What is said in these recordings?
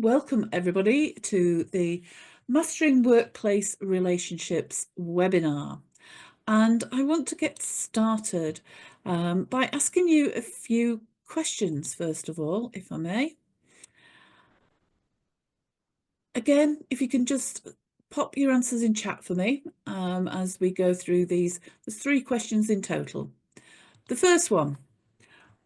Welcome everybody to the Mastering Workplace Relationships webinar. And I want to get started by asking you a few questions, first of all, if I may. Again, if you can just pop your answers in chat for me as we go through these. There's 3 questions in total. The first one,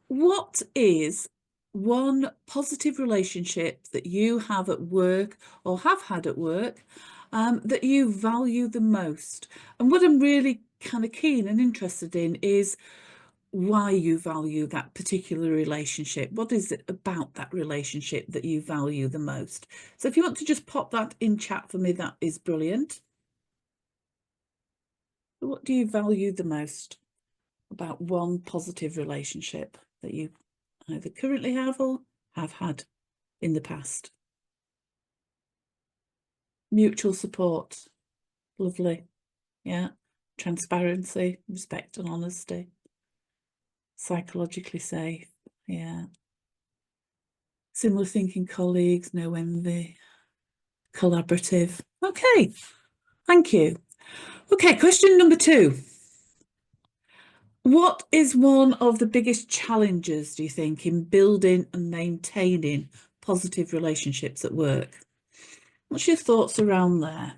what is one positive relationship that you have at work or have had at work that you value the most? And what I'm really kind of keen and interested in is why you value that particular relationship. What is it about that relationship that you value the most? So if you want to just pop that in chat for me, that is brilliant. What do you value the most about one positive relationship that you either currently have or have had in the past? Mutual support. Lovely. Yeah. Transparency, respect and honesty. Psychologically safe. Yeah. Similar thinking colleagues, no envy. Collaborative. Okay. Thank you. Okay, question number 2. What is one of the biggest challenges, do you think, in building and maintaining positive relationships at work? What's your thoughts around there?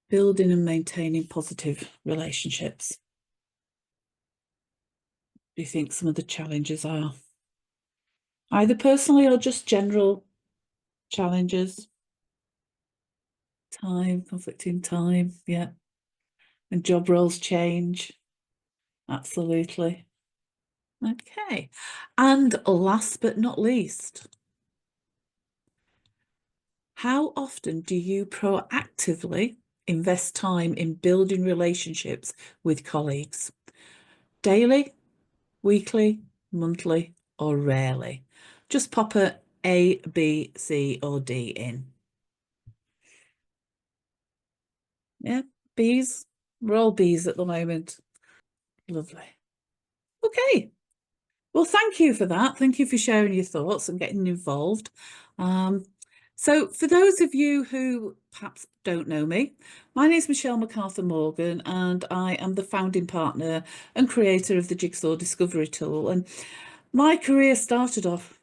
Building and maintaining positive relationships. Do you think some of the challenges are? Either personally or just general challenges? Time, conflicting time, yeah. And job roles change. Absolutely. Okay. And last but not least, how often do you proactively invest time in building relationships with colleagues? Daily, weekly, monthly, or rarely? Just pop A, B, C, or D in. Yeah, B's. We're all B's at the moment. Lovely. Okay. Well, thank you for that. Thank you for sharing your thoughts and getting involved. So for those of you who perhaps don't know me, my name is Michelle MacArthur Morgan and I am the founding partner and creator of the Jigsaw Discovery Tool. And my career started off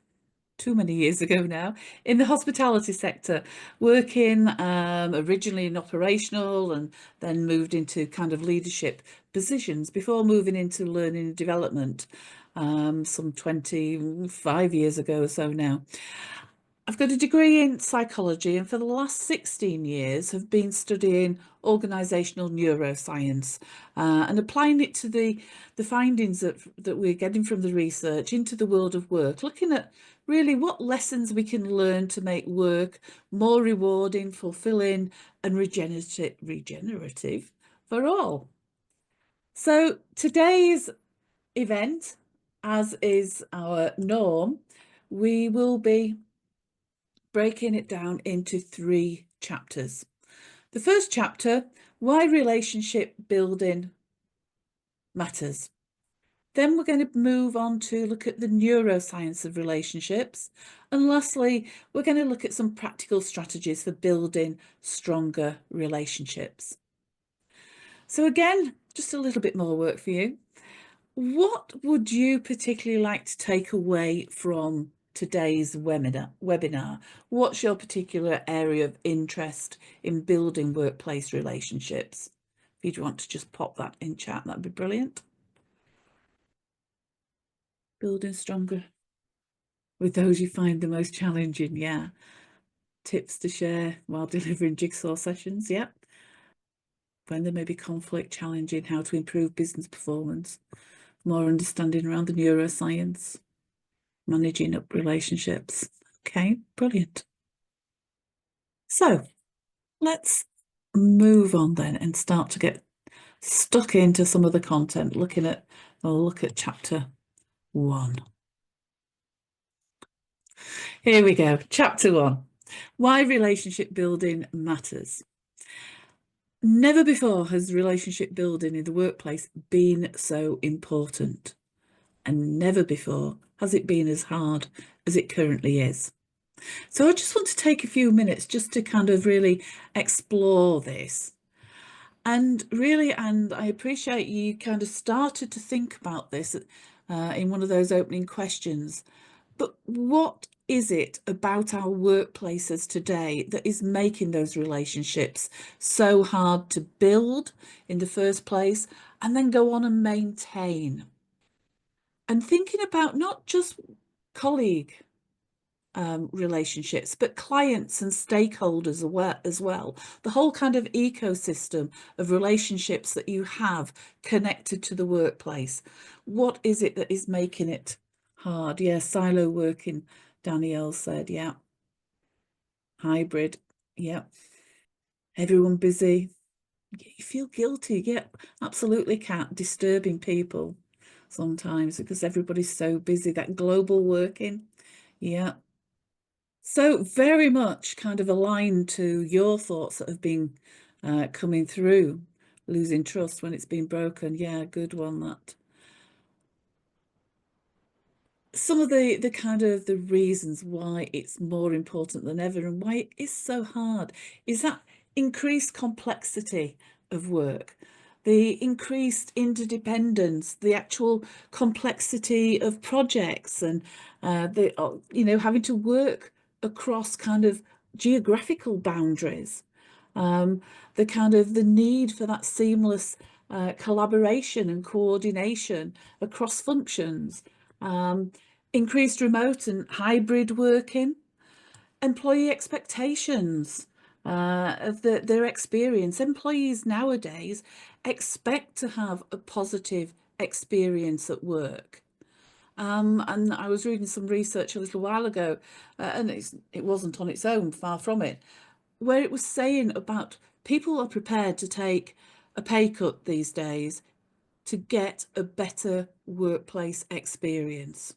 too many years ago now in the hospitality sector, working originally in operational and then moved into kind of leadership positions before moving into learning and development some 25 years ago or so now. I've got a degree in psychology and for the last 16 years have been studying organisational neuroscience and applying it to the findings that we're getting from the research into the world of work, looking at really what lessons we can learn to make work more rewarding, fulfilling and regenerative for all. So today's event, as is our norm, we will be breaking it down into 3 chapters. The first chapter, why relationship building matters. Then we're going to move on to look at the neuroscience of relationships. And lastly, we're going to look at some practical strategies for building stronger relationships. So again, just a little bit more work for you. What would you particularly like to take away from today's webinar? What's your particular area of interest in building workplace relationships? If you'd want to just pop that in chat, that'd be brilliant. Building stronger with those you find the most challenging, yeah. Tips to share while delivering jigsaw sessions, yep. When there may be conflict, challenging how to improve business performance, more understanding around the neuroscience, managing up relationships. Okay, brilliant. So let's move on then and start to get stuck into some of the content, look at chapter 1. Here we go, chapter 1, why relationship building matters. Never before has relationship building in the workplace been so important, and never before has it been as hard as it currently is. So I just want to take a few minutes just to kind of really explore this. And really, and I appreciate you kind of started to think about this in one of those opening questions. But what is it about our workplaces today that is making those relationships so hard to build in the first place and then go on and maintain? And thinking about not just colleague relationships, but clients and stakeholders as well. The whole kind of ecosystem of relationships that you have connected to the workplace. What is it that is making it hard? Yeah, silo working, Danielle said. Yeah. Hybrid. Yeah. Everyone busy. You feel guilty. Yeah, absolutely, Cat. Disturbing people sometimes because everybody's so busy. That global working. Yeah. So very much kind of aligned to your thoughts that have been coming through, losing trust when it's been broken. Yeah, good one, that. Some of the kind of the reasons why it's more important than ever and why it is so hard is that increased complexity of work, the increased interdependence, the actual complexity of projects, and the having to work across kind of geographical boundaries, the kind of the need for that seamless collaboration and coordination across functions, um, increased remote and hybrid working, employee expectations of their experience. Employees nowadays expect to have a positive experience at work. And I was reading some research a little while ago, and it wasn't on its own, far from it, where it was saying about people are prepared to take a pay cut these days to get a better workplace experience.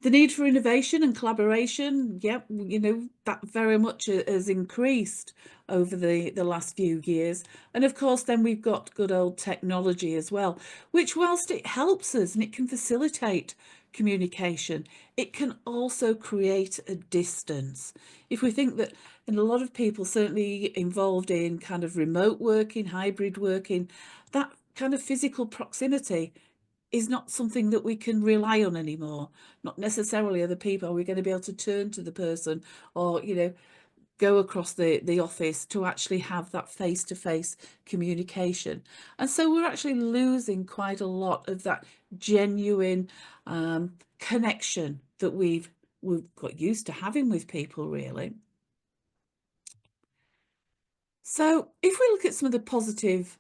The need for innovation and collaboration, yep, that very much has increased over the last few years. And of course, then we've got good old technology as well, which whilst it helps us and it can facilitate communication, it can also create a distance. If we think that, and a lot of people certainly involved in kind of remote working, hybrid working, that kind of physical proximity is not something that we can rely on anymore. Not necessarily other people. Are we going to be able to turn to the person or, go across the office to actually have that face-to-face communication? And so we're actually losing quite a lot of that genuine connection that we've got used to having with people, really. So if we look at some of the positive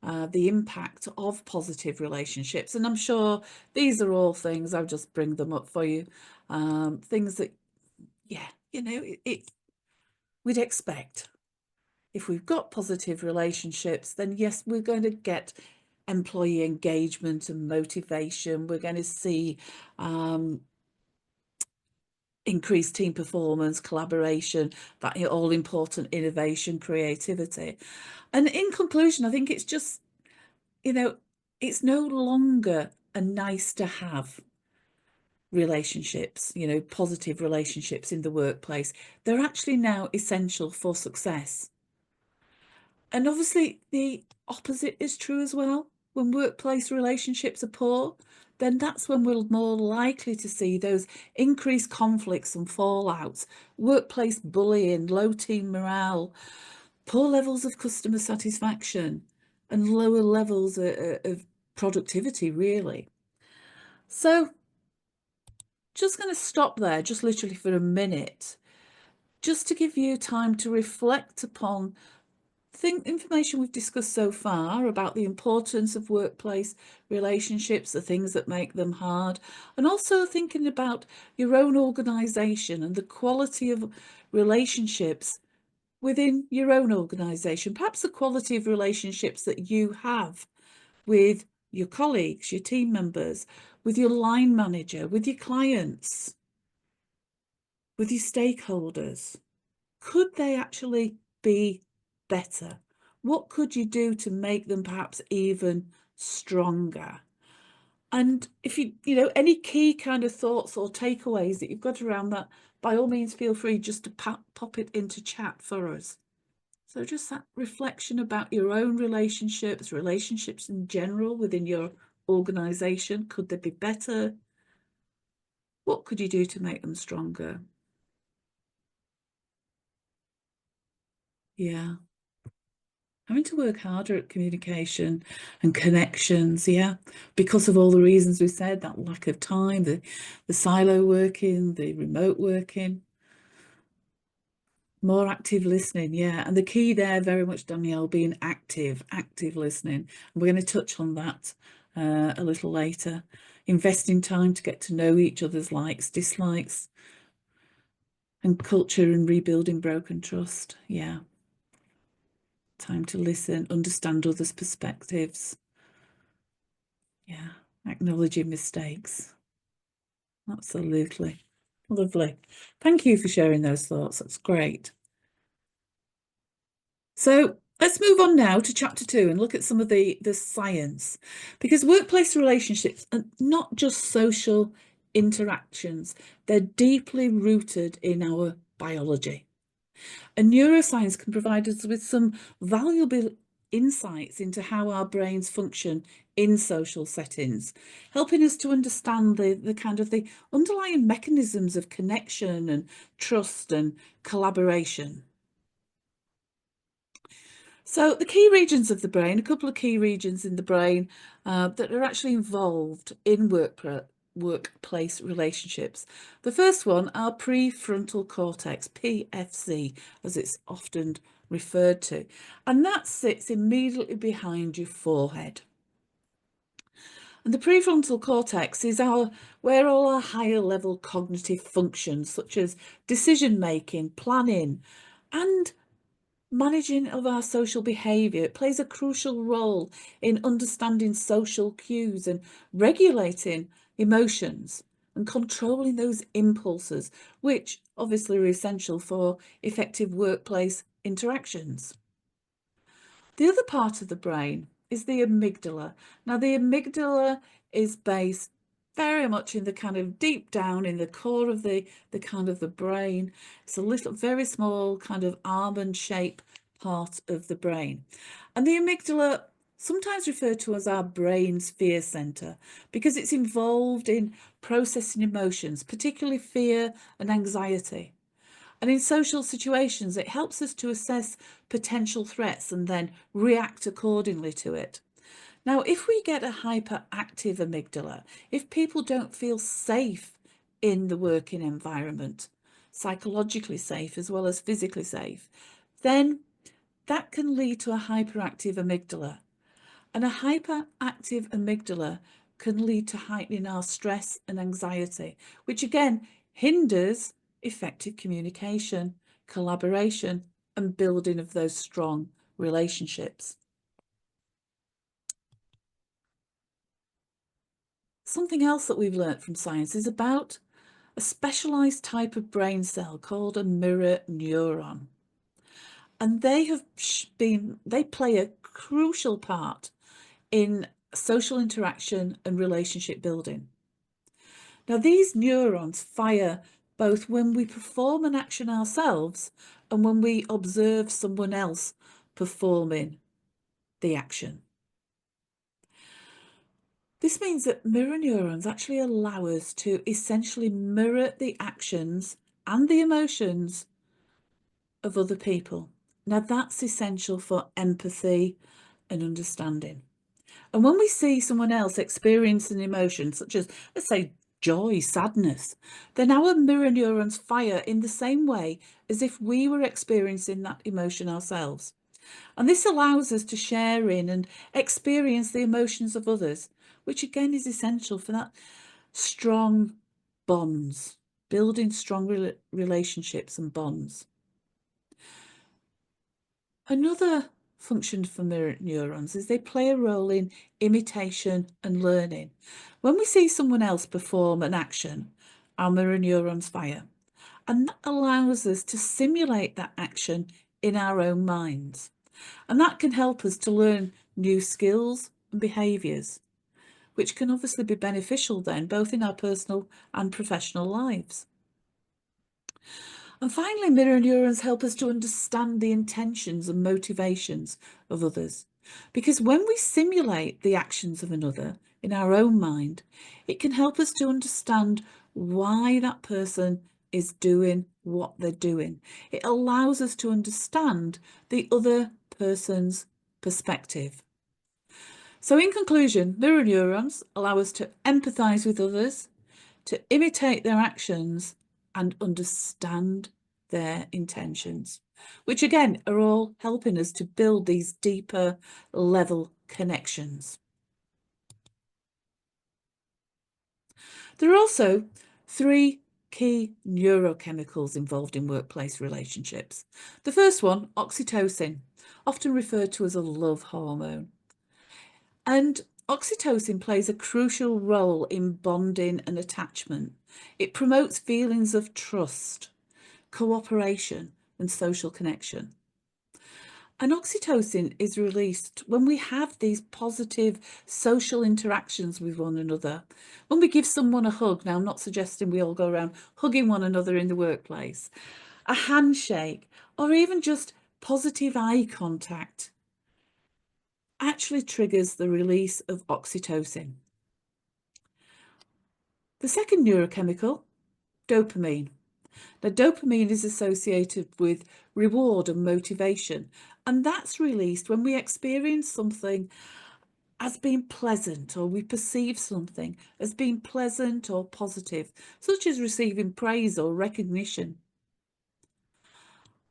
the impact of positive relationships. And I'm sure these are all things, I'll just bring them up for you. Things that, yeah, we'd expect. If we've got positive relationships, then yes, we're going to get employee engagement and motivation. We're going to see increased team performance, collaboration, that all important innovation, creativity. And in conclusion, I think it's just, it's no longer a nice to have relationships, positive relationships in the workplace. They're actually now essential for success. And obviously, the opposite is true as well. When workplace relationships are poor, then that's when we're more likely to see those increased conflicts and fallouts, workplace bullying, low team morale, poor levels of customer satisfaction, and lower levels of productivity, really. So just going to stop there, just literally for a minute, just to give you time to reflect upon the information we've discussed so far about the importance of workplace relationships, the things that make them hard, and also thinking about your own organisation and the quality of relationships within your own organisation, perhaps the quality of relationships that you have with your colleagues, your team members, with your line manager, with your clients, with your stakeholders. Could they actually be better? What could you do to make them perhaps even stronger? And if any key kind of thoughts or takeaways that you've got around that by all means, feel free just to pop it into chat for us. So just that reflection about your own relationships in general within your organisation. Could they be better? What could you do to make them stronger? Yeah. Having to work harder at communication and connections, yeah, because of all the reasons we said, that lack of time, the silo working, the remote working. More active listening, yeah. And the key there, very much, Danielle, being active listening. And we're going to touch on that a little later. Investing time to get to know each other's likes, dislikes, and culture, and rebuilding broken trust. Yeah. Time to listen, understand others' perspectives. Yeah. Acknowledging mistakes. Absolutely. Lovely. Thank you for sharing those thoughts. That's great. So let's move on now to chapter 2 and look at some of the science, because workplace relationships are not just social interactions, they're deeply rooted in our biology. And neuroscience can provide us with some valuable insights into how our brains function in social settings, helping us to understand the kind of the underlying mechanisms of connection and trust and collaboration. So the key regions of the brain, a couple of key regions in the brain that are actually involved in workplace relationships. The first one, our prefrontal cortex, PFC, as it's often referred to, and that sits immediately behind your forehead. And the prefrontal cortex is where all our higher level cognitive functions, such as decision making, planning, and managing of our social behaviour. It plays a crucial role in understanding social cues and regulating emotions and controlling those impulses, which obviously are essential for effective workplace interactions. The other part of the brain is the amygdala. Now, the amygdala is based very much in the kind of deep down in the core of the kind of the brain. It's a little, very small kind of almond shape part of the brain. And the amygdala, sometimes referred to as our brain's fear center, because it's involved in processing emotions, particularly fear and anxiety. And in social situations, it helps us to assess potential threats and then react accordingly to it. Now, if we get a hyperactive amygdala, if people don't feel safe in the working environment, psychologically safe as well as physically safe, then that can lead to a hyperactive amygdala. And a hyperactive amygdala can lead to heightening our stress and anxiety, which again hinders effective communication, collaboration, and building of those strong relationships. Something else that we've learnt from science is about a specialized type of brain cell called a mirror neuron. And they play a crucial part in social interaction and relationship building. Now, these neurons fire both when we perform an action ourselves and when we observe someone else performing the action. This means that mirror neurons actually allow us to essentially mirror the actions and the emotions of other people. Now, that's essential for empathy and understanding. And when we see someone else experiencing emotion, such as, let's say, joy, sadness, then our mirror neurons fire in the same way as if we were experiencing that emotion ourselves. And this allows us to share in and experience the emotions of others, which again is essential for that strong bonds, building strong relationships and bonds. Another function for mirror neurons is they play a role in imitation and learning. When we see someone else perform an action, our mirror neurons fire, and that allows us to simulate that action in our own minds. And that can help us to learn new skills and behaviours, which can obviously be beneficial then, both in our personal and professional lives. And finally, mirror neurons help us to understand the intentions and motivations of others. Because when we simulate the actions of another in our own mind, it can help us to understand why that person is doing what they're doing. It allows us to understand the other person's perspective. So in conclusion, mirror neurons allow us to empathise with others, to imitate their actions and understand their intentions, which again are all helping us to build these deeper level connections. There are also 3 key neurochemicals involved in workplace relationships. The first one, oxytocin, often referred to as a love hormone. And oxytocin plays a crucial role in bonding and attachment. It promotes feelings of trust, cooperation, and social connection. And oxytocin is released when we have these positive social interactions with one another. When we give someone a hug, now I'm not suggesting we all go around hugging one another in the workplace, a handshake, or even just positive eye contact actually triggers the release of oxytocin. The second neurochemical, dopamine. Now, dopamine is associated with reward and motivation, and that's released when we experience something as being pleasant, or we perceive something as being pleasant or positive, such as receiving praise or recognition.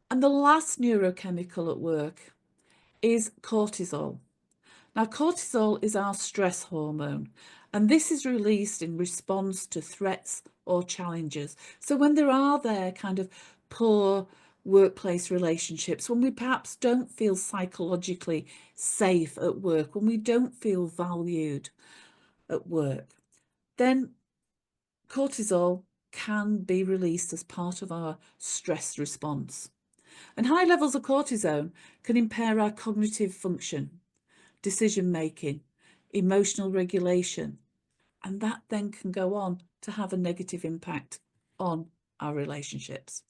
And the last neurochemical at work is cortisol. Now, cortisol is our stress hormone, and this is released in response to threats or challenges. So when there are kind of poor workplace relationships, when we perhaps don't feel psychologically safe at work, when we don't feel valued at work, then cortisol can be released as part of our stress response. And high levels of cortisol can impair our cognitive function, decision making, emotional regulation, and that then can go on to have a negative impact on our relationships.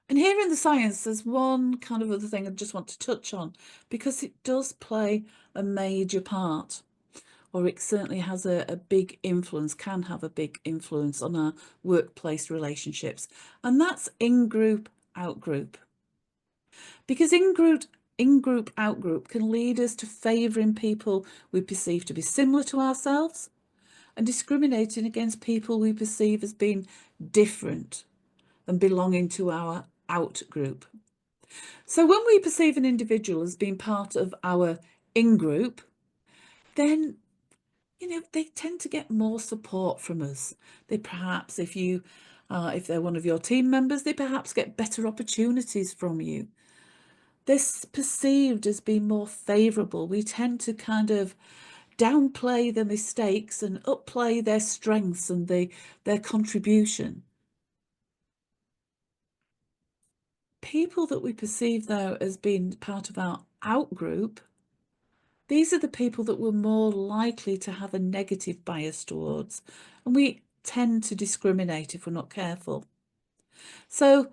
And here in the science, there's one kind of other thing I just want to touch on, because it does play a major part, or it certainly has a big influence, can have a big influence on our workplace relationships, and that's in-group, out-group. Because in-group, out-group can lead us to favouring people we perceive to be similar to ourselves and discriminating against people we perceive as being different and belonging to our out-group. So when we perceive an individual as being part of our in-group, then they tend to get more support from us. They perhaps, if they're one of your team members, they perhaps get better opportunities from you. They're perceived as being more favourable. We tend to kind of downplay their mistakes and upplay their strengths and their contribution. People that we perceive, though, as being part of our out-group, these are the people that we're more likely to have a negative bias towards, and we tend to discriminate if we're not careful. So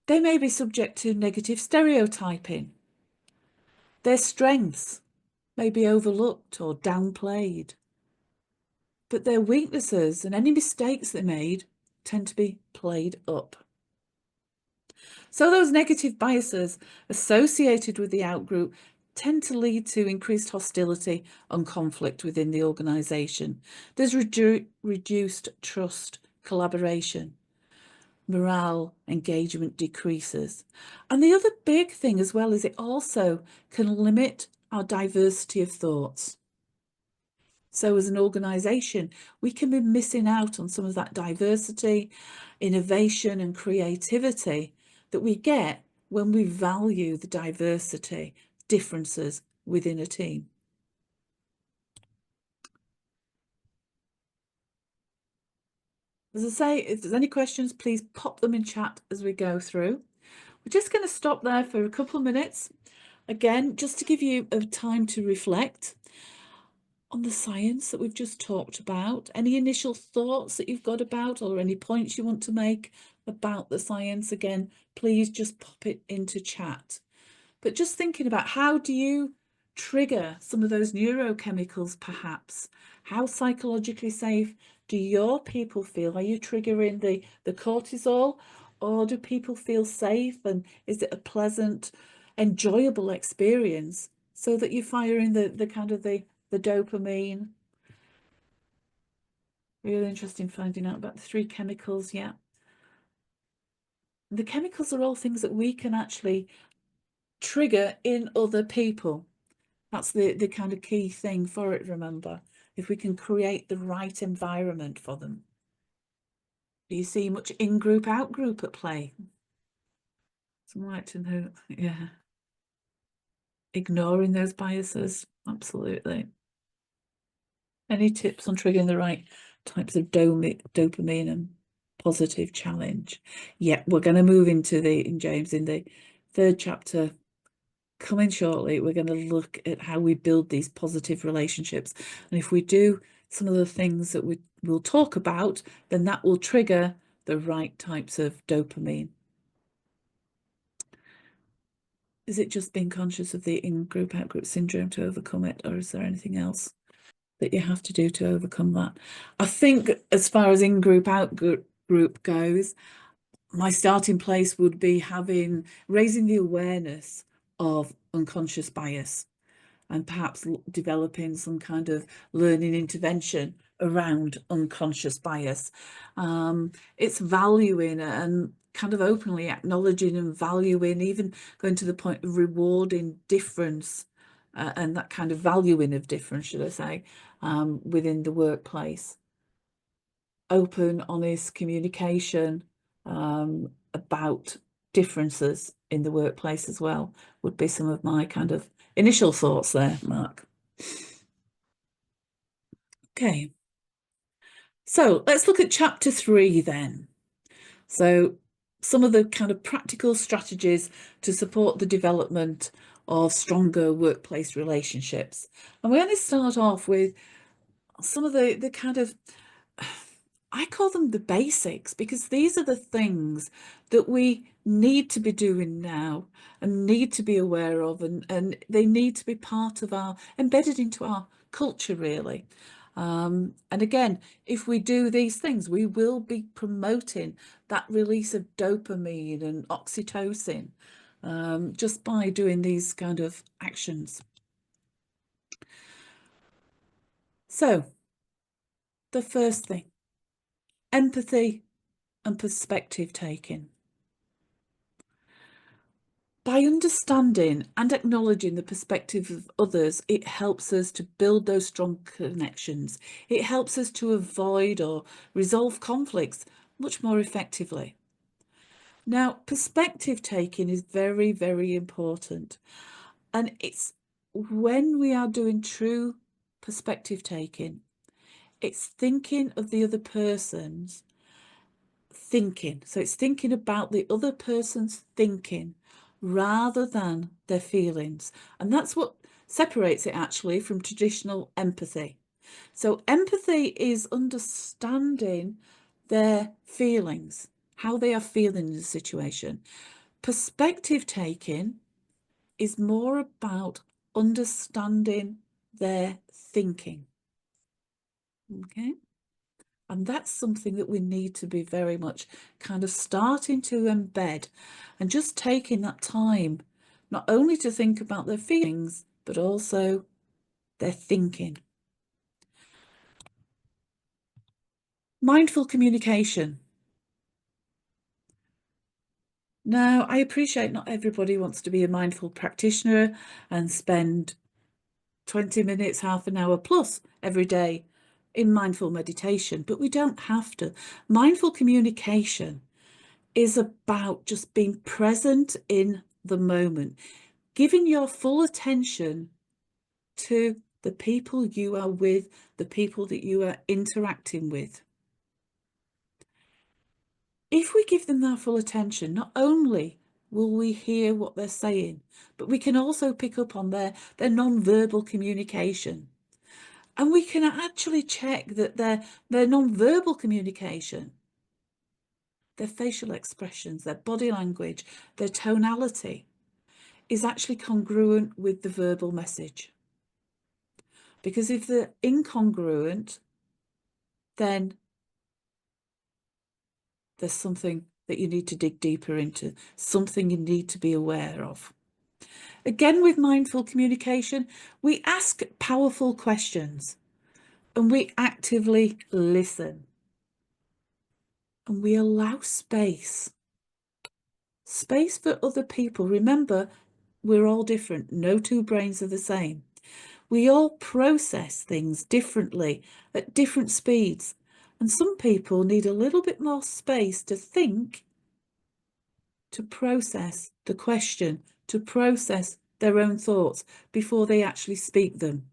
they may be subject to negative stereotyping. Their strengths may be overlooked or downplayed, but their weaknesses and any mistakes they made tend to be played up. So those negative biases associated with the outgroup tend to lead to increased hostility and conflict within the organisation. There's reduced trust, collaboration, morale, engagement decreases. And the other big thing as well is it also can limit our diversity of thoughts. So as an organisation, we can be missing out on some of that diversity, innovation and creativity that we get when we value the diversity, differences within a team. As I say, if there's any questions, please pop them in chat as we go through. We're just going to stop there for a couple of minutes. Again, just to give you a time to reflect on the science that we've just talked about? Any initial thoughts that you've got about, or any points you want to make about the science? Again, please just pop it into chat. But just thinking about, how do you trigger some of those neurochemicals, perhaps? How psychologically safe do your people feel? Are you triggering the cortisol, or do people feel safe? And is it a pleasant, enjoyable experience so that you're firing the kind of the dopamine? Really interesting finding out about the 3 chemicals. Yeah. The chemicals are all things that we can actually trigger in other people. That's the kind of key thing for it, remember, if we can create the right environment for them. Do you see much in-group, out-group at play? Some like to know, yeah. Ignoring those biases, absolutely. Any tips on triggering the right types of dopamine and positive challenge? Yeah, we're going to move into in James, in the 3rd chapter, coming shortly. We're going to look at how we build these positive relationships. And if we do some of the things that we'll talk about, then that will trigger the right types of dopamine. Is it just being conscious of the in-group, out-group syndrome to overcome it, or is there anything else that you have to do to overcome that? I think as far as in-group, out-group goes, my starting place would be raising the awareness of unconscious bias, and perhaps developing some kind of learning intervention around unconscious bias. It's valuing and kind of openly acknowledging and valuing, even going to the point of rewarding difference, and that kind of valuing of difference, should I say, within the workplace. Open, honest communication about differences in the workplace as well would be some of my kind of initial thoughts there, Mark. Okay, so let's look at chapter 3 then. So some of the kind of practical strategies to support the development of stronger workplace relationships. And we're going to start off with some of the kind of, I call them the basics, because these are the things that we need to be doing now and need to be aware of, and they need to be part of embedded into our culture, really. And again, if we do these things, we will be promoting that release of dopamine and oxytocin, just by doing these kind of actions. So the first thing, empathy and perspective taking. By understanding and acknowledging the perspective of others, it helps us to build those strong connections. It helps us to avoid or resolve conflicts much more effectively. Now, perspective taking is very, very important. And it's when we are doing true perspective taking, it's thinking of the other person's thinking. So it's thinking about the other person's thinking rather than their feelings. And that's what separates it actually from traditional empathy. So empathy is understanding their feelings, how they are feeling in the situation. Perspective taking is more about understanding their thinking. Okay. And that's something that we need to be very much kind of starting to embed, and just taking that time, not only to think about their feelings, but also their thinking. Mindful communication. Now, I appreciate not everybody wants to be a mindful practitioner and spend 20 minutes, half an hour plus every day in mindful meditation, but we don't have to. Mindful communication is about just being present in the moment, giving your full attention to the people you are with, the people that you are interacting with. If we give them that full attention, not only will we hear what they're saying, but we can also pick up on their non-verbal communication. And we can actually check that their non-verbal communication, their facial expressions, their body language, their tonality is actually congruent with the verbal message. Because if they're incongruent, then there's something that you need to dig deeper into, something you need to be aware of. Again, with mindful communication, we ask powerful questions and we actively listen and we allow space. Space for other people. Remember, we're all different. No two brains are the same. We all process things differently at different speeds. And some people need a little bit more space to think, to process the question, to process their own thoughts before they actually speak them.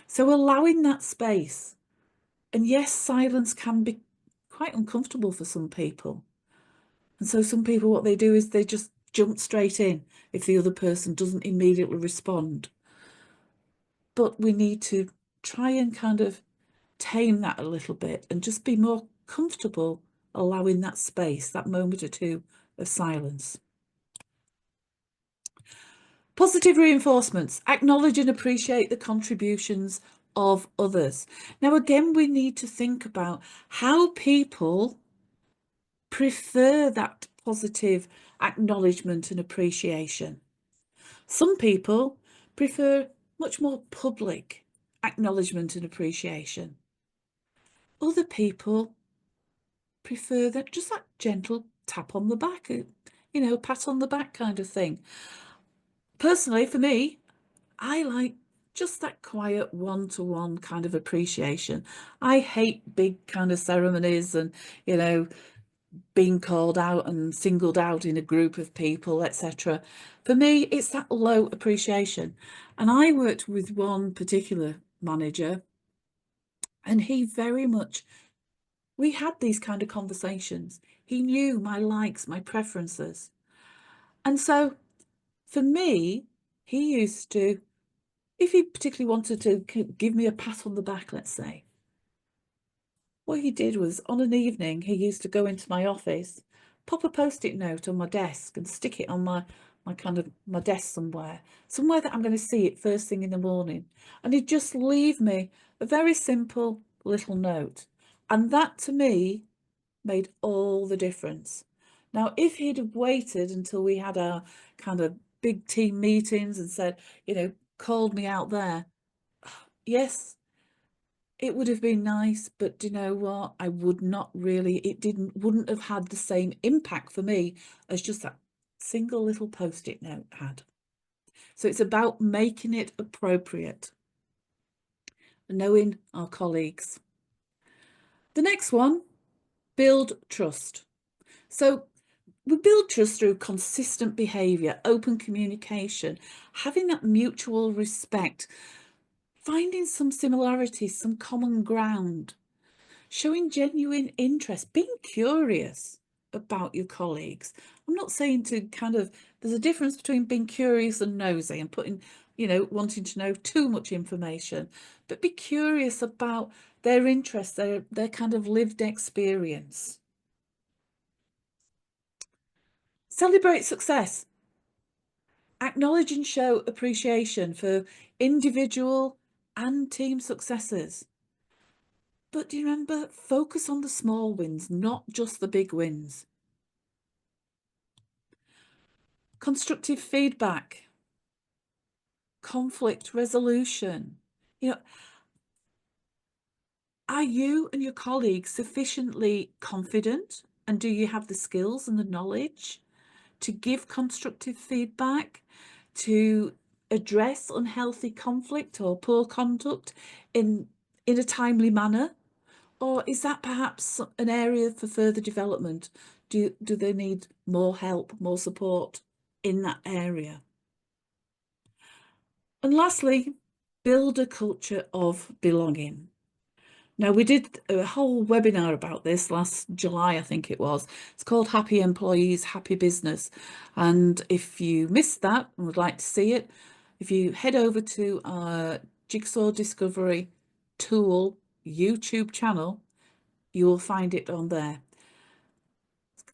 So allowing that space. And yes, silence can be quite uncomfortable for some people. And so some people, what they do is they just jump straight in if the other person doesn't immediately respond. But we need to try and kind of tame that a little bit and just be more comfortable allowing that space, that moment or two of silence. Positive reinforcements. Acknowledge and appreciate the contributions of others. Now, again, we need to think about how people prefer that positive acknowledgement and appreciation. Some people prefer much more public acknowledgement and appreciation. Other people prefer that just that gentle tap on the back, pat on the back kind of thing. Personally, for me, I like just that quiet one-to-one kind of appreciation. I hate big kind of ceremonies and, being called out and singled out in a group of people, etc. For me, it's that low appreciation. And I worked with one particular manager, and he very much, we had these kind of conversations. He knew my likes, my preferences. And so for me, he used to, if he particularly wanted to give me a pat on the back, let's say, what he did was on an evening, he used to go into my office, pop a post-it note on my desk and stick it on my desk somewhere that I'm going to see it first thing in the morning. And he'd just leave me a very simple little note. And that to me made all the difference. Now, if he'd have waited until we had our kind of big team meetings and said, called me out there, yes, it would have been nice, but do you know what? I would not really, wouldn't have had the same impact for me as just that single little post-it note had. So it's about making it appropriate, knowing our colleagues. The next one, build trust. So we build trust through consistent behaviour, open communication, having that mutual respect, finding some similarities, some common ground, showing genuine interest, being curious about your colleagues. I'm not saying to there's a difference between being curious and nosy and putting, wanting to know too much information, but be curious about their interests, their kind of lived experience. Celebrate success. Acknowledge and show appreciation for individual and team successes. But do you remember, focus on the small wins, not just the big wins. Constructive feedback, conflict resolution. Are you and your colleagues sufficiently confident? And do you have the skills and the knowledge to give constructive feedback, to address unhealthy conflict or poor conduct in a timely manner? Or is that perhaps an area for further development? Do they need more help, more support in that area? And lastly, build a culture of belonging. Now, we did a whole webinar about this last July, I think it was. It's called Happy Employees, Happy Business. And if you missed that and would like to see it, if you head over to our Jigsaw Discovery Tool YouTube channel, you will find it on there.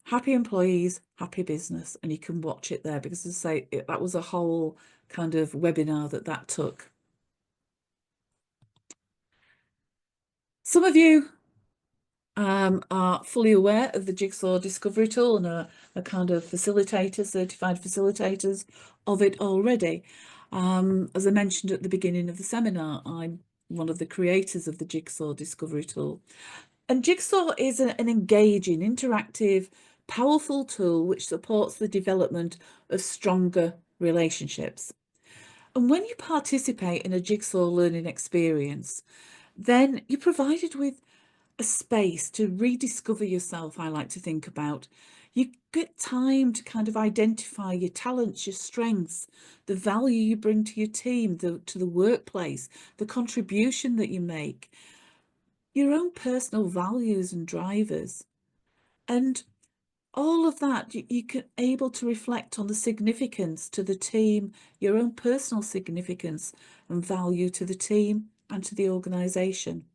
Happy employees, happy business, and you can watch it there, because as I say, that was a whole kind of webinar that took. Some of you are fully aware of the Jigsaw Discovery Tool and are kind of facilitators, certified facilitators of it already. As I mentioned at the beginning of the seminar, I'm one of the creators of the Jigsaw Discovery Tool. And Jigsaw is an engaging, interactive, powerful tool which supports the development of stronger relationships. And when you participate in a Jigsaw learning experience, then you're provided with a space to rediscover yourself, I like to think about. You get time to kind of identify your talents, your strengths, the value you bring to your team, to the workplace, the contribution that you make, your own personal values and drivers. And all of that, you can able to reflect on the significance to the team, your own personal significance and value to the team and to the organisation.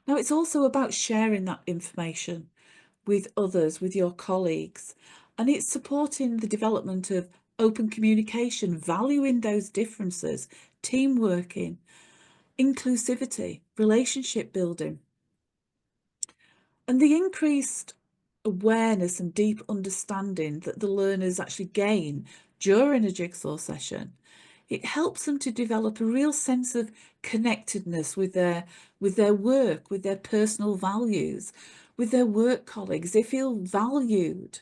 Now, it's also about sharing that information with others, with your colleagues, and it's supporting the development of open communication, valuing those differences, team working, inclusivity, relationship building. And the increased awareness and deep understanding that the learners actually gain during a Jigsaw session, it helps them to develop a real sense of connectedness with their work, with their personal values, with their work colleagues. They feel valued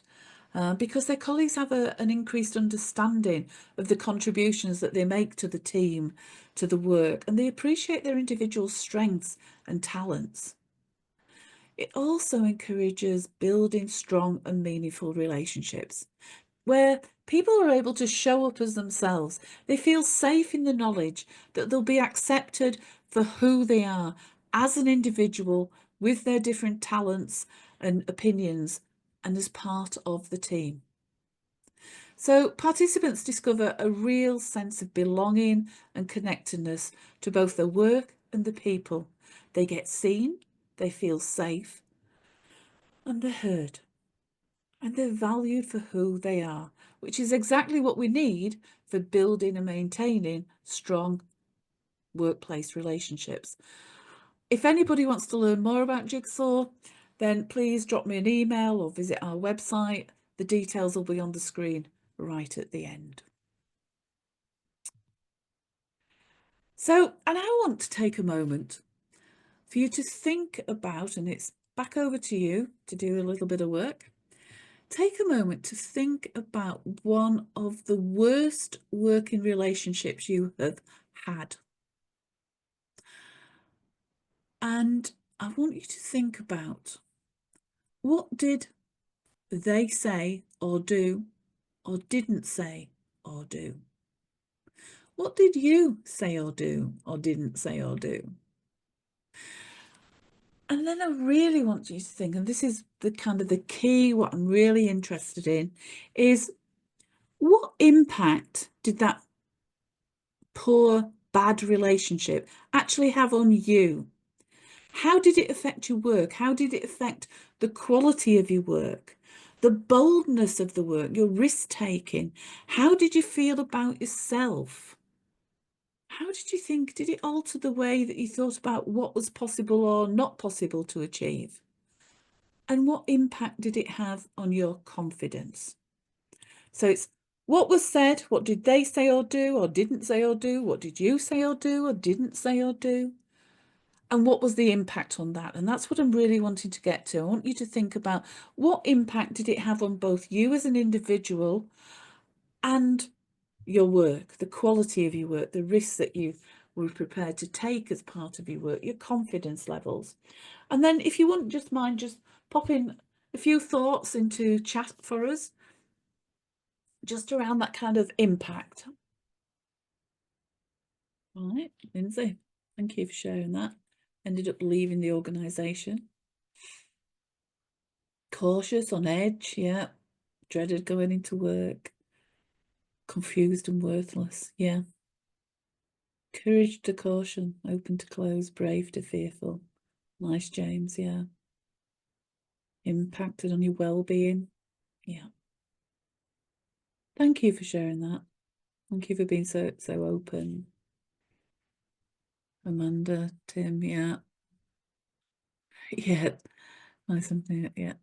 because their colleagues have an increased understanding of the contributions that they make to the team, to the work, and they appreciate their individual strengths and talents. It also encourages building strong and meaningful relationships where people are able to show up as themselves. They feel safe in the knowledge that they'll be accepted for who they are as an individual with their different talents and opinions and as part of the team. So participants discover a real sense of belonging and connectedness to both their work and the people. They get seen, they feel safe, and they're heard. And they're valued for who they are, which is exactly what we need for building and maintaining strong workplace relationships. If anybody wants to learn more about Jigsaw, then please drop me an email or visit our website. The details will be on the screen right at the end. So, and I want to take a moment for you to think about, and it's back over to you to do a little bit of work. Take a moment to think about one of the worst working relationships you have had. And I want you to think about, what did they say or do or didn't say or do? What did you say or do or didn't say or do? And then I really want you to think, and this is the kind of the key, what I'm really interested in, is what impact did that poor, bad relationship actually have on you? How did it affect your work? How did it affect the quality of your work, the boldness of the work, your risk taking? How did you feel about yourself? How did you think, did it alter the way that you thought about what was possible or not possible to achieve? And what impact did it have on your confidence? So it's what was said, what did they say or do or didn't say or do? What did you say or do or didn't say or do? And what was the impact on that? And that's what I'm really wanting to get to. I want you to think about, what impact did it have on both you as an individual and your work, the quality of your work, the risks that you were prepared to take as part of your work, your confidence levels. And then if you wouldn't just mind just popping a few thoughts into chat for us, just around that kind of impact. Right, Lindsay, thank you for sharing that. Ended up leaving the organisation. Cautious, on edge, yeah. Dreaded going into work. Confused and worthless, yeah. Courage to caution, open to close, brave to fearful. Nice, James, yeah. Impacted on your well-being. Yeah. Thank you for sharing that. Thank you for being so open. Amanda, Tim, yeah. Yeah. Nice something, yeah.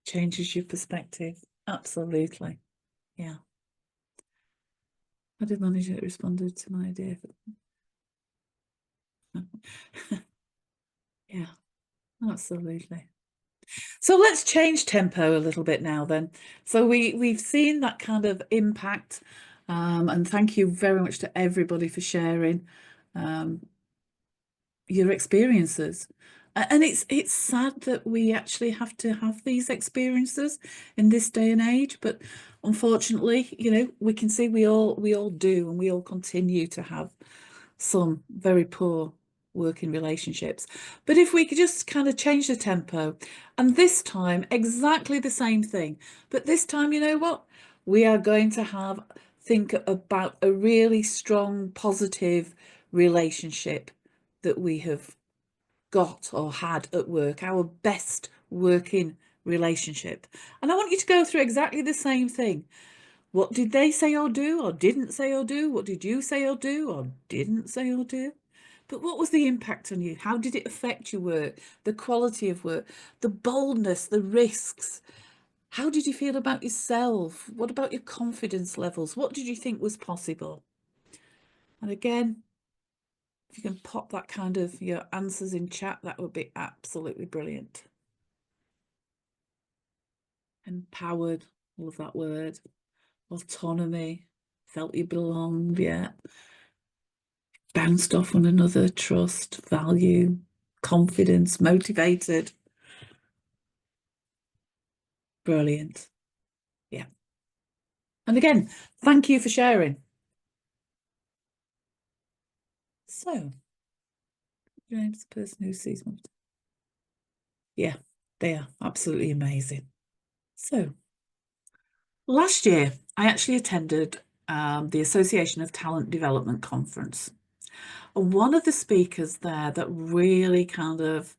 Changes your perspective. Absolutely. Yeah. I did manage it responded to my idea. Yeah, absolutely. So let's change tempo a little bit now then. So we've seen that kind of impact, and thank you very much to everybody for sharing your experiences. And it's sad that we actually have to have these experiences in this day and age, but unfortunately, you know, we can see we all do, and we all continue to have some very poor working relationships. But if we could just kind of change the tempo, and this time exactly the same thing, but this time, you know what? We are going to think about a really strong, positive relationship that we have got or had at work, our best working relationship. And I want you to go through exactly the same thing. What did they say or do or didn't say or do? What did you say or do or didn't say or do? But what was the impact on you? How did it affect your work, the quality of work, the boldness, the risks? How did you feel about yourself? What about your confidence levels? What did you think was possible? And again, if you can pop that kind of your answers in chat, that would be absolutely brilliant. Empowered, love that word. Autonomy, felt you belonged, yeah. Bounced off one another, trust, value, confidence, motivated. Brilliant. Yeah. And again, thank you for sharing. So, James, the person who sees one. Yeah, they are absolutely amazing. So, last year, I actually attended the Association of Talent Development Conference. And one of the speakers there that really kind of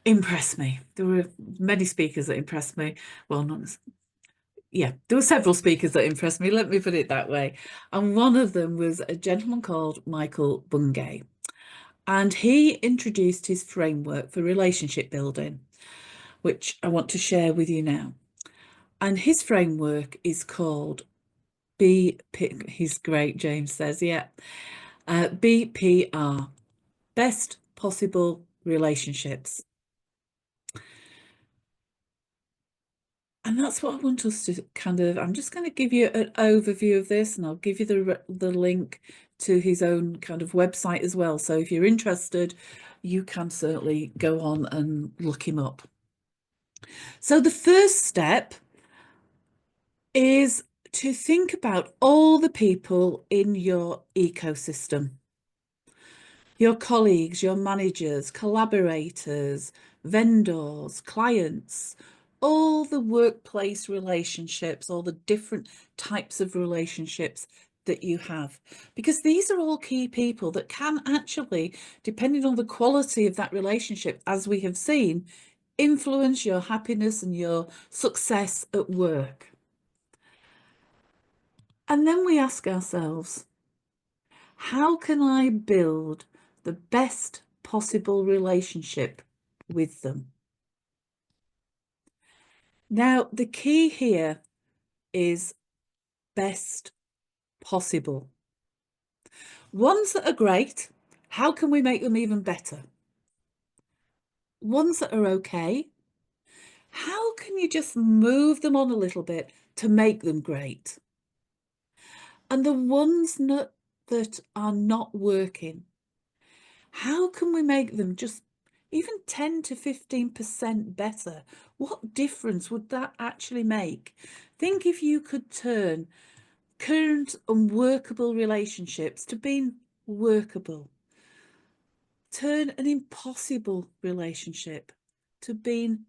impressed me. There were many speakers that impressed me. Well, not yeah, there were several speakers that impressed me, let me put it that way. And one of them was a gentleman called Michael Bungay. And he introduced his framework for relationship building, which I want to share with you now. And his framework is called he's great, James says, yeah. BPR, Best Possible Relationships. And that's what I want us to kind of, I'm just going to give you an overview of this, and I'll give you the link to his own kind of website as well. So if you're interested, you can certainly go on and look him up. So the first step is to think about all the people in your ecosystem. Your colleagues, your managers, collaborators, vendors, clients, all the workplace relationships, all the different types of relationships that you have, because these are all key people that can actually, depending on the quality of that relationship, as we have seen, influence your happiness and your success at work. And then we ask ourselves, how can I build the best possible relationship with them? Now, the key here is best possible. Ones that are great, how can we make them even better? Ones that are okay, how can you just move them on a little bit to make them great? And the ones that are not working, how can we make them just even 10 to 15% better? What difference would that actually make? Think if you could turn current unworkable relationships to being workable. Turn an impossible relationship to being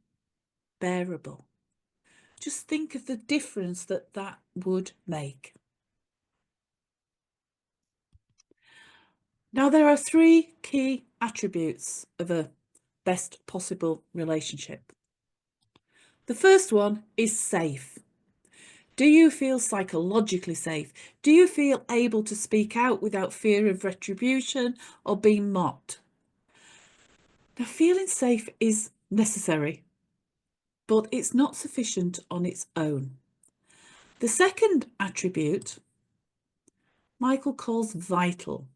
bearable. Just think of the difference that would make. Now, there are 3 key attributes of a best possible relationship. The first one is safe. Do you feel psychologically safe? Do you feel able to speak out without fear of retribution or being mocked? Now, feeling safe is necessary, but it's not sufficient on its own. The second attribute, Michael calls vital,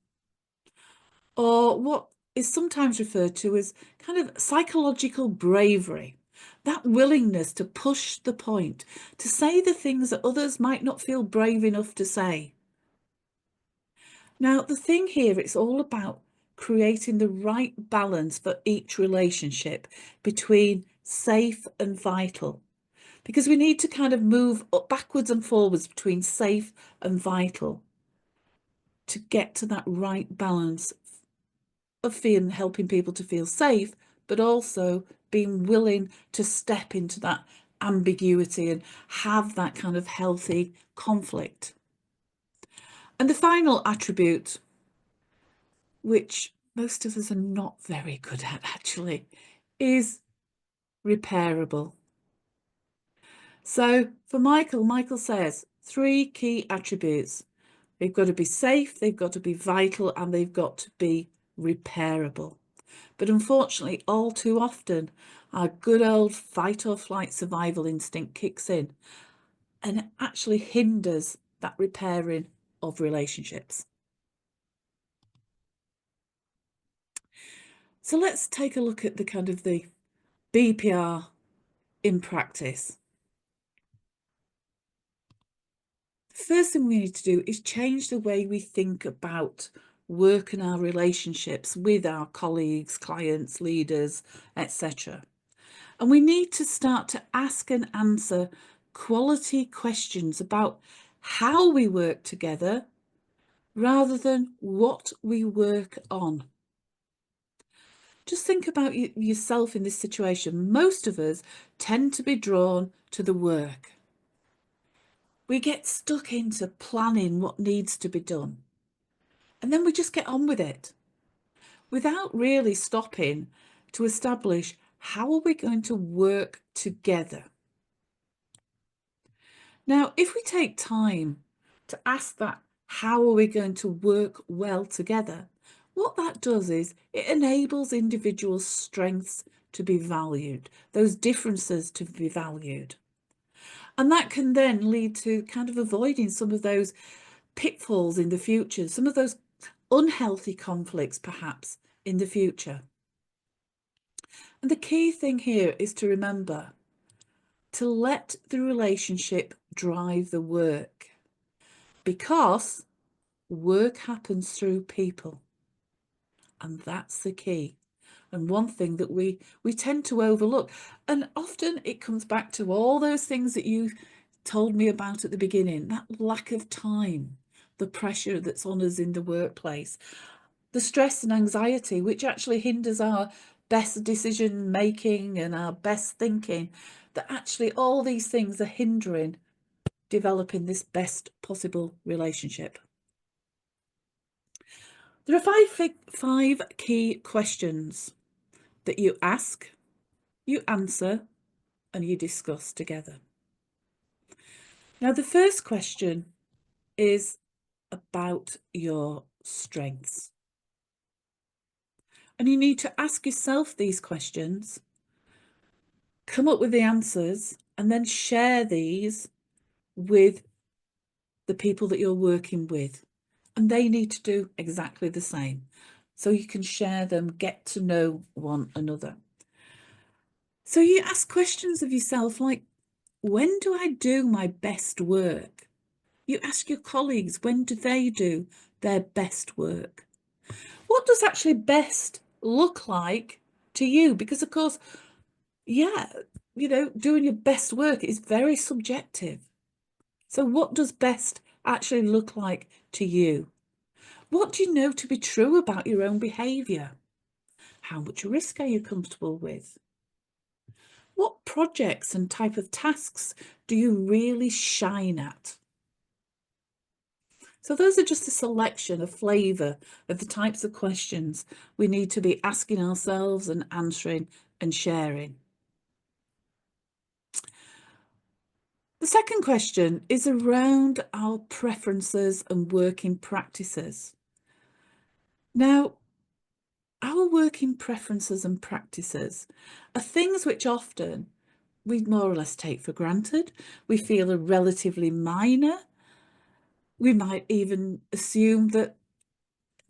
or what is sometimes referred to as kind of psychological bravery. That willingness to push the point, to say the things that others might not feel brave enough to say. Now, the thing here, it's all about creating the right balance for each relationship between safe and vital, because we need to kind of move up, backwards and forwards between safe and vital to get to that right balance of helping people to feel safe, but also being willing to step into that ambiguity and have that kind of healthy conflict. And the final attribute, which most of us are not very good at actually, is repairable. So for Michael says 3 key attributes. They've got to be safe, they've got to be vital, and they've got to be repairable. But unfortunately, all too often, our good old fight or flight survival instinct kicks in and it actually hinders that repairing of relationships. So let's take a look at the kind of the BPR in practice. The first thing we need to do is change the way we think about work and our relationships with our colleagues, clients, leaders, etc. And we need to start to ask and answer quality questions about how we work together rather than what we work on. Just think about yourself in this situation. Most of us tend to be drawn to the work. We get stuck into planning what needs to be done. And then we just get on with it without really stopping to establish how are we going to work together. Now, if we take time to ask that, how are we going to work well together? What that does is it enables individual strengths to be valued, those differences to be valued. And that can then lead to kind of avoiding some of those pitfalls in the future, some of those unhealthy conflicts perhaps in the future. And the key thing here is to remember to let the relationship drive the work, because work happens through people, and that's the key. And one thing that we tend to overlook, and often it comes back to all those things that you told me about at the beginning, that lack of time, the pressure that's on us in the workplace, the stress and anxiety, which actually hinders our best decision making and our best thinking, that actually all these things are hindering developing this best possible relationship. There are five key questions that you ask, you answer, and you discuss together. Now, the first question is about your strengths. And you need to ask yourself these questions, come up with the answers, and then share these with the people that you're working with. And they need to do exactly the same. So you can share them, get to know one another. So you ask questions of yourself like, when do I do my best work? You ask your colleagues, when do they do their best work? What does actually best look like to you? Because of course, yeah, you know, doing your best work is very subjective. So what does best actually look like to you? What do you know to be true about your own behaviour? How much risk are you comfortable with? What projects and type of tasks do you really shine at? So those are just a selection, a flavour of the types of questions we need to be asking ourselves and answering and sharing. The second question is around our preferences and working practices. Now, our working preferences and practices are things which often we more or less take for granted. We feel are relatively minor. We might even assume that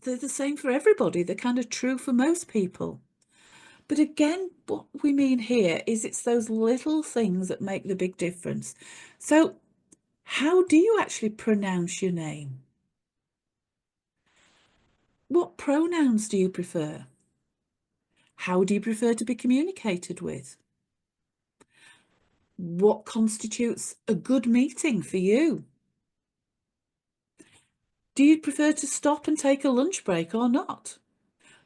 they're the same for everybody. They're kind of true for most people. But again, what we mean here is it's those little things that make the big difference. So how do you actually pronounce your name? What pronouns do you prefer? How do you prefer to be communicated with? What constitutes a good meeting for you? Do you prefer to stop and take a lunch break or not?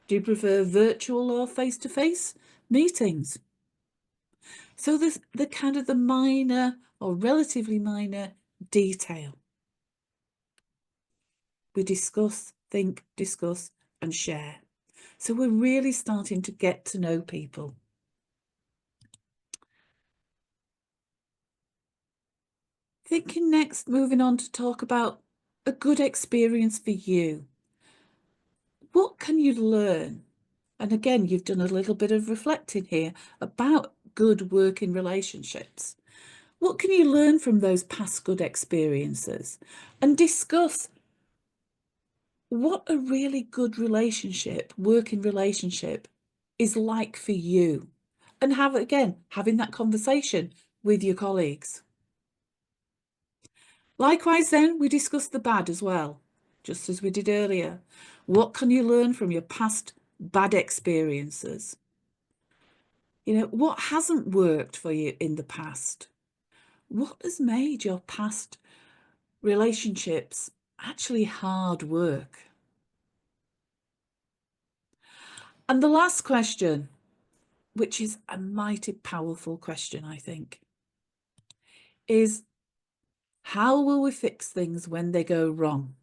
Do you prefer virtual or face-to-face meetings? So there's the kind of the minor or relatively minor detail. We discuss, think, discuss, and share. So we're really starting to get to know people. Thinking next, moving on to talk about a good experience for you. What can you learn? And again, you've done a little bit of reflecting here about good working relationships. What can you learn from those past good experiences? And discuss what a really good relationship, working relationship, is like for you. And having that conversation with your colleagues. Likewise, then, we discuss the bad as well, just as we did earlier. What can you learn from your past bad experiences? You know, what hasn't worked for you in the past? What has made your past relationships actually hard work? And the last question, which is a mighty powerful question, I think, is how will we fix things when they go wrong?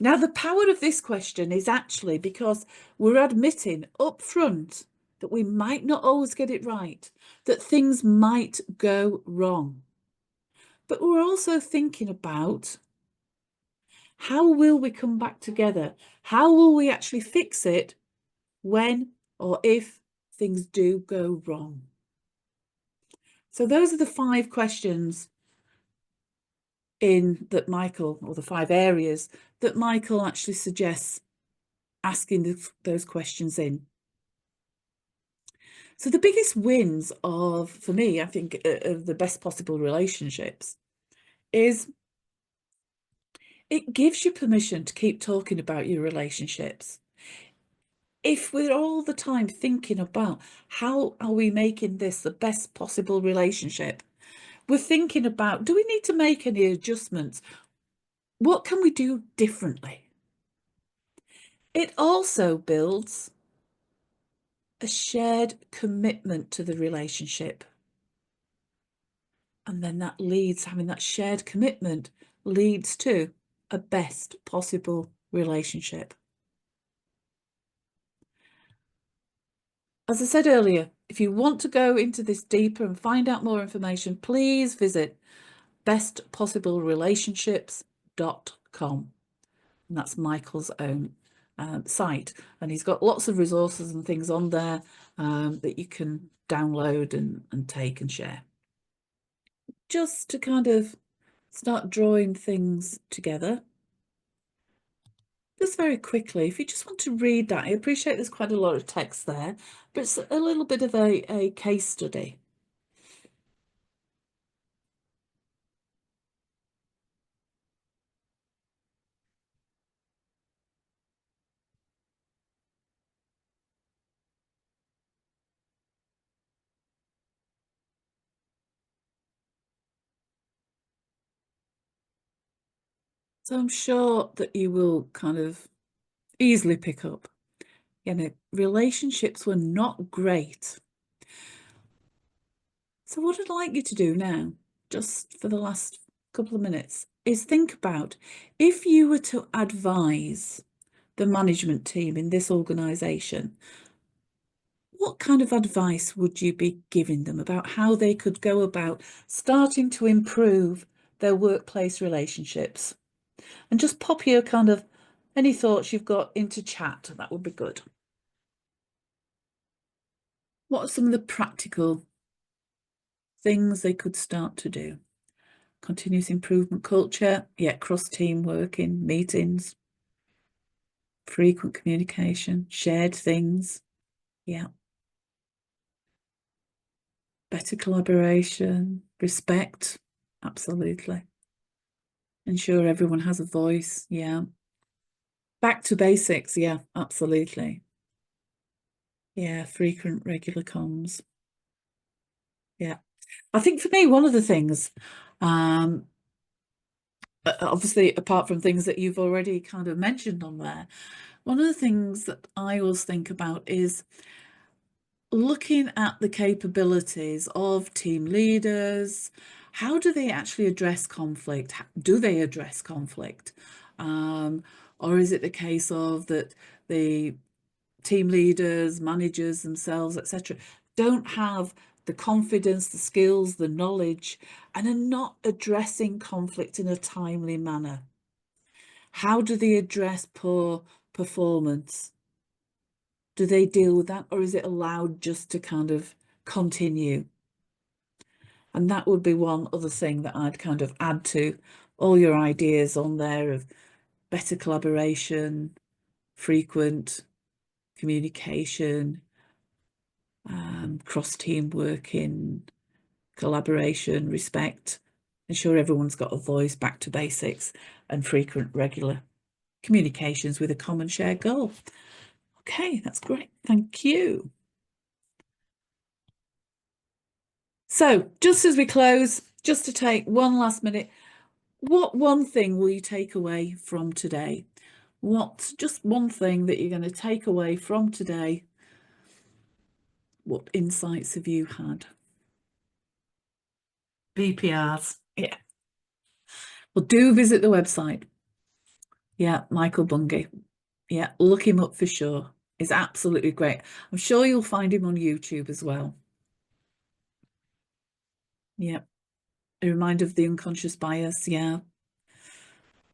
Now, the power of this question is actually because we're admitting up front that we might not always get it right, that things might go wrong. But we're also thinking about how will we come back together? How will we actually fix it when or if things do go wrong? So those are the 5 questions that Michael, or the 5 areas that Michael actually suggests asking those questions in. So the biggest wins for me, I think, of the best possible relationships is it gives you permission to keep talking about your relationships. If we're all the time thinking about how are we making this the best possible relationship, we're thinking about, do we need to make any adjustments? What can we do differently? It also builds a shared commitment to the relationship. And then having that shared commitment leads to a best possible relationship. As I said earlier, if you want to go into this deeper and find out more information, please visit bestpossiblerelationships.com. And that's Michael's own site. And he's got lots of resources and things on there that you can download and take and share. Just to kind of start drawing things together. Just very quickly, if you just want to read that, I appreciate there's quite a lot of text there, but it's a little bit of a case study. So I'm sure that you will kind of easily pick up, you know, relationships were not great. So what I'd like you to do now, just for the last couple of minutes, is think about if you were to advise the management team in this organisation, what kind of advice would you be giving them about how they could go about starting to improve their workplace relationships? And just pop your kind of any thoughts you've got into chat. That would be good. What are some of the practical things they could start to do? Continuous improvement culture, yeah, cross-team working, meetings, frequent communication, shared things, yeah. Better collaboration, respect, absolutely. Ensure everyone has a voice, yeah. Back to basics, yeah, absolutely. Yeah, frequent, regular comms. Yeah. I think for me, one of the things, obviously, apart from things that you've already kind of mentioned on there, one of the things that I always think about is looking at the capabilities of team leaders. How do they actually address conflict? Do they address conflict? Or is it the case of that the team leaders, managers themselves, etc., don't have the confidence, the skills, the knowledge, and are not addressing conflict in a timely manner? How do they address poor performance? Do they deal with that, or is it allowed just to kind of continue? And that would be one other thing that I'd kind of add to all your ideas on there of better collaboration, frequent communication, cross-team working, collaboration, respect, ensure everyone's got a voice, back to basics, and frequent, regular communications with a common shared goal. Okay, that's great. Thank you. So just as we close, just to take one last minute, what one thing will you take away from today? What's just one thing that you're going to take away from today? What insights have you had? BPRs, yeah. Well, do visit the website. Yeah, Michael Bungay. Yeah, look him up for sure. He's absolutely great. I'm sure you'll find him on YouTube as well. Yeah. A reminder of the unconscious bias. Yeah.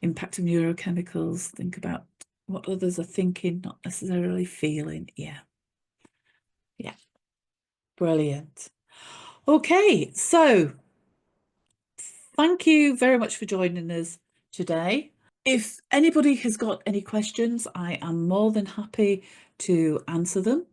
Impact of neurochemicals. Think about what others are thinking, not necessarily feeling. Yeah. Yeah. Brilliant. Okay. So thank you very much for joining us today. If anybody has got any questions, I am more than happy to answer them.